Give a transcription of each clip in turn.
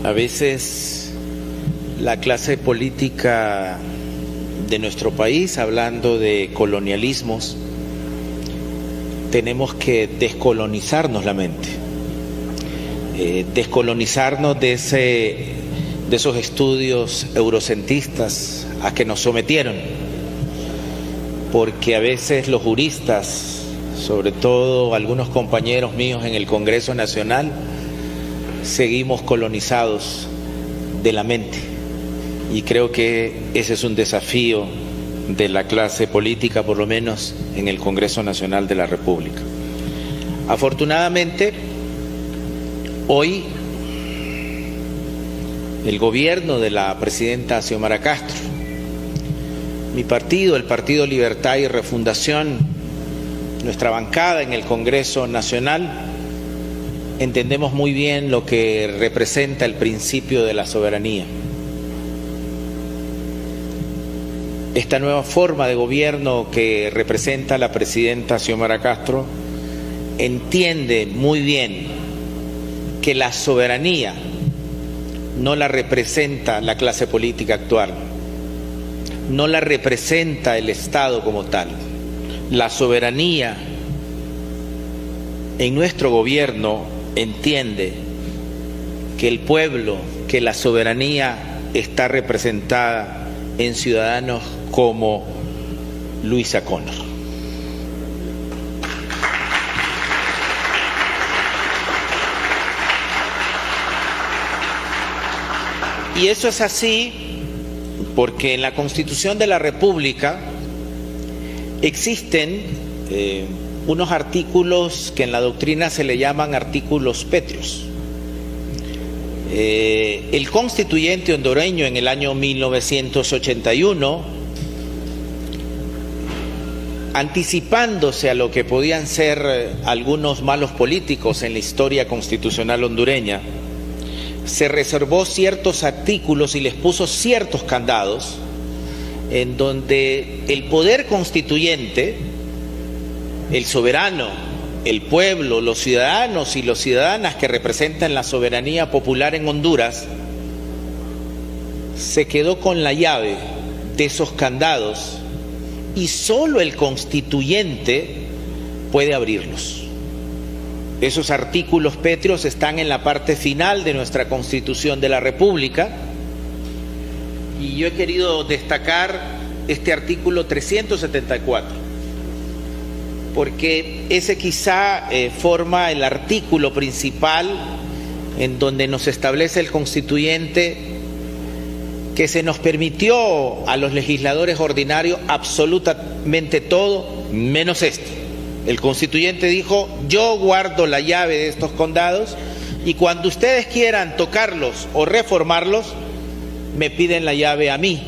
A veces la clase política de nuestro país, hablando de colonialismos, tenemos que descolonizarnos la mente, descolonizarnos de esos estudios eurocentristas a que nos sometieron, porque a veces los juristas, sobre todo algunos compañeros míos en el Congreso Nacional, seguimos colonizados de la mente, y creo que ese es un desafío de la clase política, por lo menos en el Congreso Nacional de la República. Afortunadamente, hoy el gobierno de la presidenta Xiomara Castro, mi partido, el Partido Libertad y Refundación, nuestra bancada en el Congreso Nacional, entendemos muy bien lo que representa el principio de la soberanía. Esta nueva forma de gobierno que representa la presidenta Xiomara Castro entiende muy bien que la soberanía no la representa la clase política actual, no la representa el Estado como tal. La soberanía en nuestro gobierno entiende que el pueblo, que la soberanía está representada en ciudadanos como Luisa Connor. Y eso es así porque en la Constitución de la República existen unos artículos que en la doctrina se le llaman artículos pétreos. El constituyente hondureño en el año 1981, anticipándose a lo que podían ser algunos malos políticos en la historia constitucional hondureña, se reservó ciertos artículos y les puso ciertos candados en donde el poder constituyente, el soberano, el pueblo, los ciudadanos y las ciudadanas que representan la soberanía popular en Honduras, se quedó con la llave de esos candados y solo el constituyente puede abrirlos. Esos artículos pétreos están en la parte final de nuestra Constitución de la República, y yo he querido destacar este artículo 374, porque ese quizá forma el artículo principal en donde nos establece el constituyente que se nos permitió a los legisladores ordinarios absolutamente todo, menos esto. El constituyente dijo: yo guardo la llave de estos condados y cuando ustedes quieran tocarlos o reformarlos, me piden la llave a mí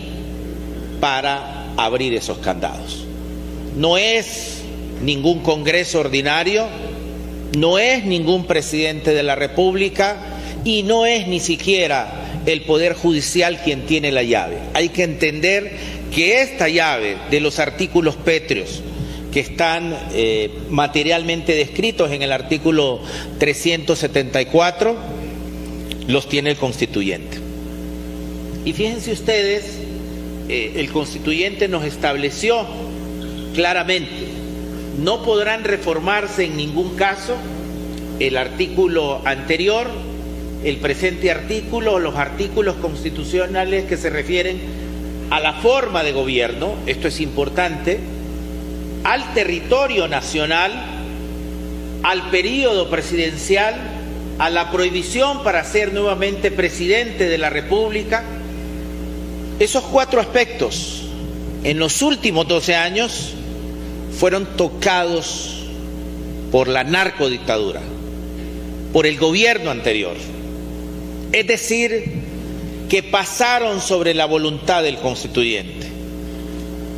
para abrir esos candados. No es ningún Congreso ordinario, no es ningún presidente de la República y no es ni siquiera el Poder Judicial quien tiene la llave. Hay que entender que esta llave de los artículos pétreos que están materialmente descritos en el artículo 374 los tiene el constituyente. Y fíjense ustedes, el constituyente nos estableció claramente: no podrán reformarse en ningún caso el artículo anterior, el presente artículo o los artículos constitucionales que se refieren a la forma de gobierno, esto es importante, al territorio nacional, al período presidencial, a la prohibición para ser nuevamente presidente de la República. Esos 4 aspectos en los últimos 12 años fueron tocados por la narcodictadura, por el gobierno anterior. Es decir, que pasaron sobre la voluntad del constituyente.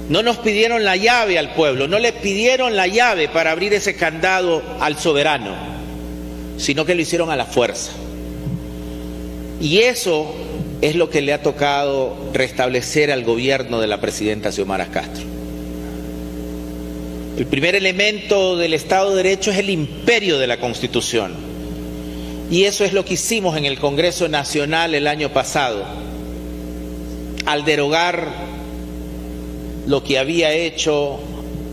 No nos pidieron la llave al pueblo, no le pidieron la llave para abrir ese candado al soberano, sino que lo hicieron a la fuerza. Y eso es lo que le ha tocado restablecer al gobierno de la presidenta Xiomara Castro. El primer elemento del Estado de Derecho es el imperio de la Constitución. Y eso es lo que hicimos en el Congreso Nacional el año pasado, al derogar lo que había hecho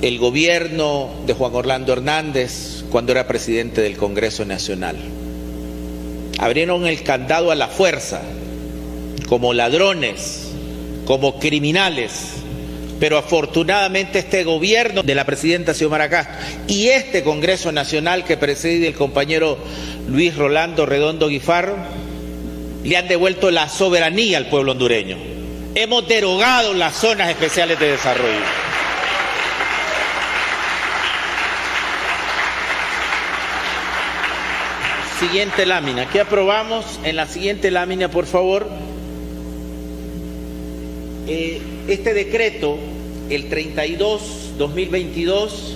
el gobierno de Juan Orlando Hernández cuando era presidente del Congreso Nacional. Abrieron el candado a la fuerza, como ladrones, como criminales, pero afortunadamente este gobierno de la presidenta Xiomara Castro y este Congreso Nacional que preside el compañero Luis Rolando Redondo Guifarro le han devuelto la soberanía al pueblo hondureño. Hemos derogado las zonas especiales de desarrollo. Siguiente lámina. ¿Qué aprobamos en la siguiente lámina, por favor? Este decreto, el 32/2022,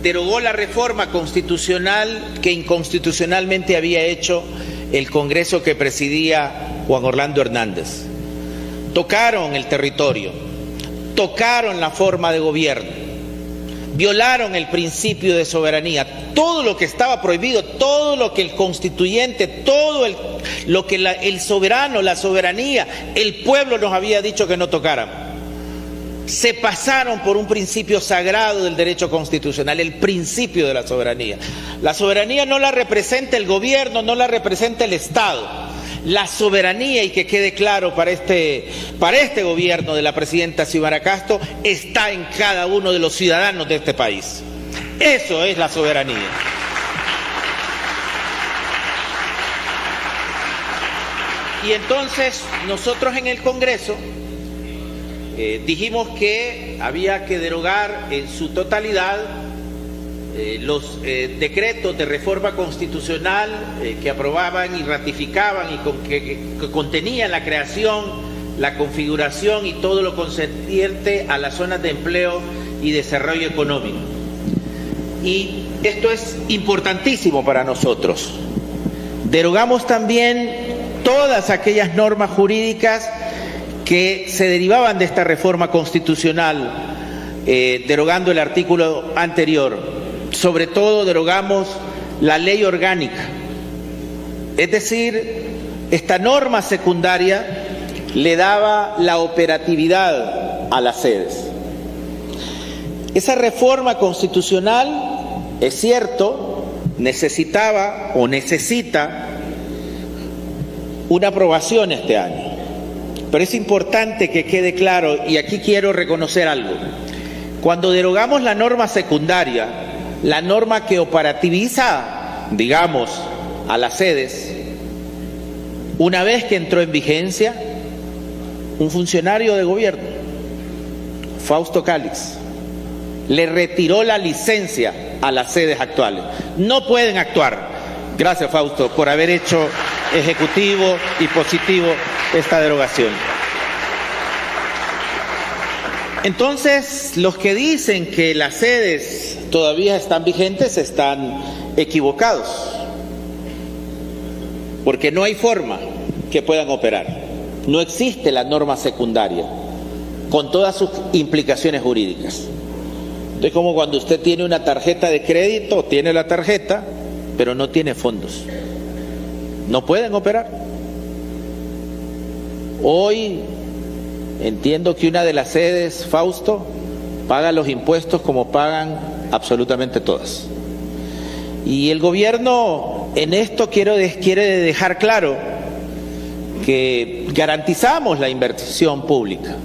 derogó la reforma constitucional que inconstitucionalmente había hecho el Congreso que presidía Juan Orlando Hernández. Tocaron el territorio, tocaron la forma de gobierno, violaron el principio de soberanía. Todo lo que estaba prohibido, todo lo que el constituyente, todo lo que el soberano, la soberanía, el pueblo nos había dicho que no tocáramos. Se pasaron por un principio sagrado del derecho constitucional, el principio de la soberanía. La soberanía no la representa el gobierno, no la representa el Estado. La soberanía, y que quede claro para este gobierno de la presidenta Xiomara Castro, está en cada uno de los ciudadanos de este país. Eso es la soberanía. Y entonces nosotros en el Congreso dijimos que había que derogar en su totalidad los decretos de reforma constitucional que aprobaban y ratificaban y que contenían la creación, la configuración y todo lo concerniente a las zonas de empleo y desarrollo económico. Y esto es importantísimo para nosotros. Derogamos también todas aquellas normas jurídicas que se derivaban de esta reforma constitucional, derogando el artículo anterior. Sobre todo derogamos la ley orgánica. Es decir, esta norma secundaria le daba la operatividad a las sedes. Esa reforma constitucional, es cierto, necesitaba o necesita una aprobación este año. Pero es importante que quede claro, y aquí quiero reconocer algo. Cuando derogamos la norma secundaria, la norma que operativiza, digamos, a las sedes, una vez que entró en vigencia, un funcionario de gobierno, Fausto Cálix, le retiró la licencia a las sedes actuales. No pueden actuar. Gracias, Fausto, por haber hecho ejecutivo y positivo esta derogación. Entonces, los que dicen que las sedes todavía están vigentes están equivocados, porque no hay forma que puedan operar. No existe la norma secundaria, con todas sus implicaciones jurídicas. Es como cuando usted tiene una tarjeta de crédito, tiene la tarjeta, pero no tiene fondos. No pueden operar. Hoy entiendo que una de las sedes, Fausto, paga los impuestos como pagan absolutamente todas. Y el gobierno en esto quiere dejar claro que garantizamos la inversión pública.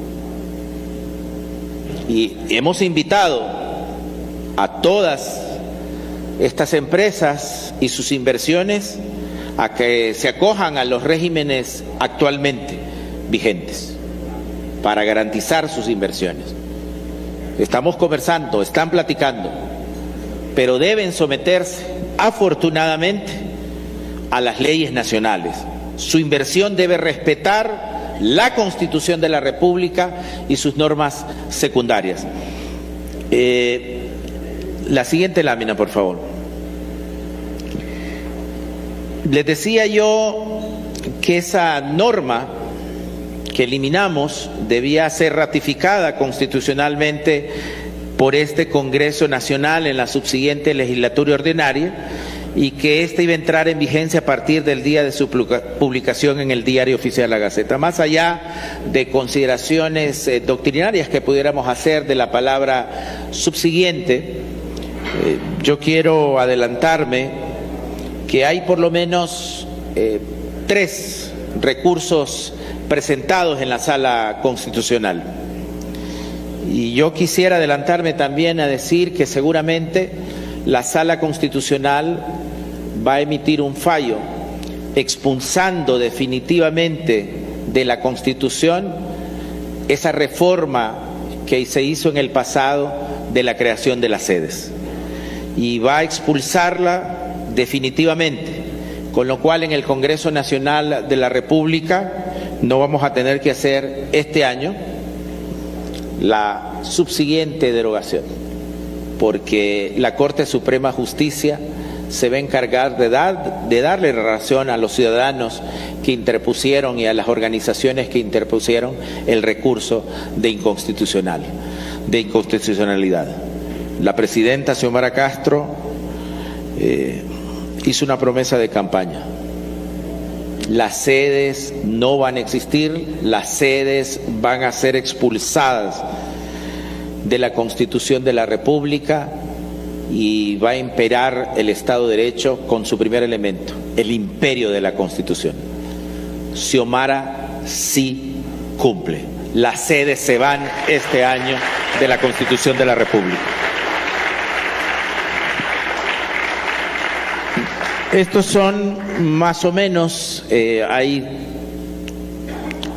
Y hemos invitado a todas estas empresas y sus inversiones a que se acojan a los regímenes actualmente vigentes para garantizar sus inversiones. Estamos conversando, están platicando, pero deben someterse, afortunadamente, a las leyes nacionales. Su inversión debe respetar la Constitución de la República y sus normas secundarias. La siguiente lámina, por favor. Les decía yo que esa norma que eliminamos debía ser ratificada constitucionalmente por este Congreso Nacional en la subsiguiente legislatura ordinaria, y que ésta iba a entrar en vigencia a partir del día de su publicación en el Diario Oficial de la Gaceta. Más allá de consideraciones doctrinarias que pudiéramos hacer de la palabra subsiguiente, yo quiero adelantarme que hay por lo menos 3 recursos presentados en la Sala Constitucional. Y yo quisiera adelantarme también a decir que seguramente la Sala Constitucional va a emitir un fallo expulsando definitivamente de la Constitución esa reforma que se hizo en el pasado de la creación de las sedes. Y va a expulsarla definitivamente, con lo cual en el Congreso Nacional de la República no vamos a tener que hacer este año la subsiguiente derogación, porque la Corte Suprema de Justicia se va a encargar de darle razón a los ciudadanos que interpusieron y a las organizaciones que interpusieron el recurso de inconstitucionalidad. La presidenta Xiomara Castro hizo una promesa de campaña. Las sedes no van a existir, las sedes van a ser expulsadas de la Constitución de la República y va a imperar el Estado de Derecho con su primer elemento, el imperio de la Constitución. Xiomara sí cumple. Las sedes se van este año de la Constitución de la República. Estos son más o menos, hay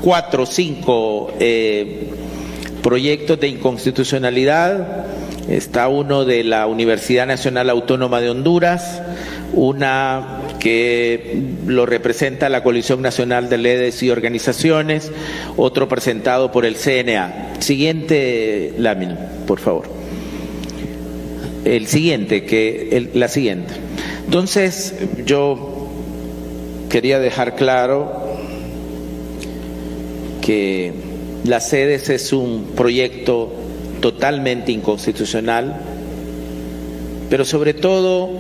4 o 5 proyectos de inconstitucionalidad. Está uno de la Universidad Nacional Autónoma de Honduras, una que lo representa la Coalición Nacional de Redes y Organizaciones, otro presentado por el CNA. Siguiente lámina, por favor. La siguiente. Entonces, yo quería dejar claro que las sedes es un proyecto totalmente inconstitucional, pero sobre todo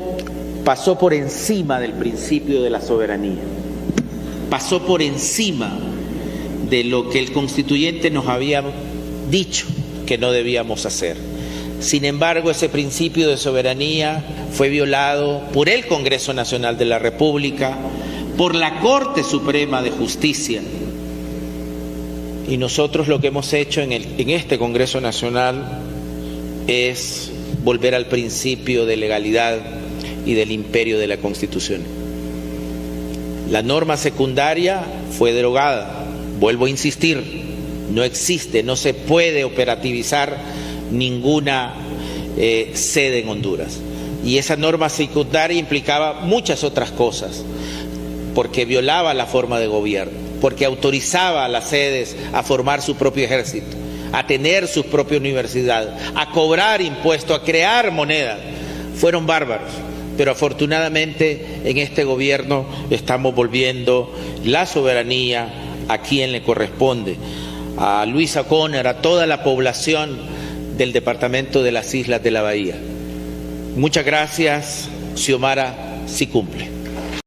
pasó por encima del principio de la soberanía, pasó por encima de lo que el constituyente nos había dicho que no debíamos hacer. Sin embargo, ese principio de soberanía fue violado por el Congreso Nacional de la República, por la Corte Suprema de Justicia. Y nosotros lo que hemos hecho en este Congreso Nacional es volver al principio de legalidad y del imperio de la Constitución. La norma secundaria fue derogada. Vuelvo a insistir, no existe, no se puede operativizar ninguna sede en Honduras. Y esa norma secundaria implicaba muchas otras cosas, porque violaba la forma de gobierno, porque autorizaba a las sedes a formar su propio ejército, a tener su propia universidad, a cobrar impuestos, a crear moneda. Fueron bárbaros, pero afortunadamente en este gobierno estamos volviendo la soberanía a quien le corresponde, a Luisa Conner, a toda la población del departamento de las Islas de la Bahía. Muchas gracias. Xiomara sí cumple.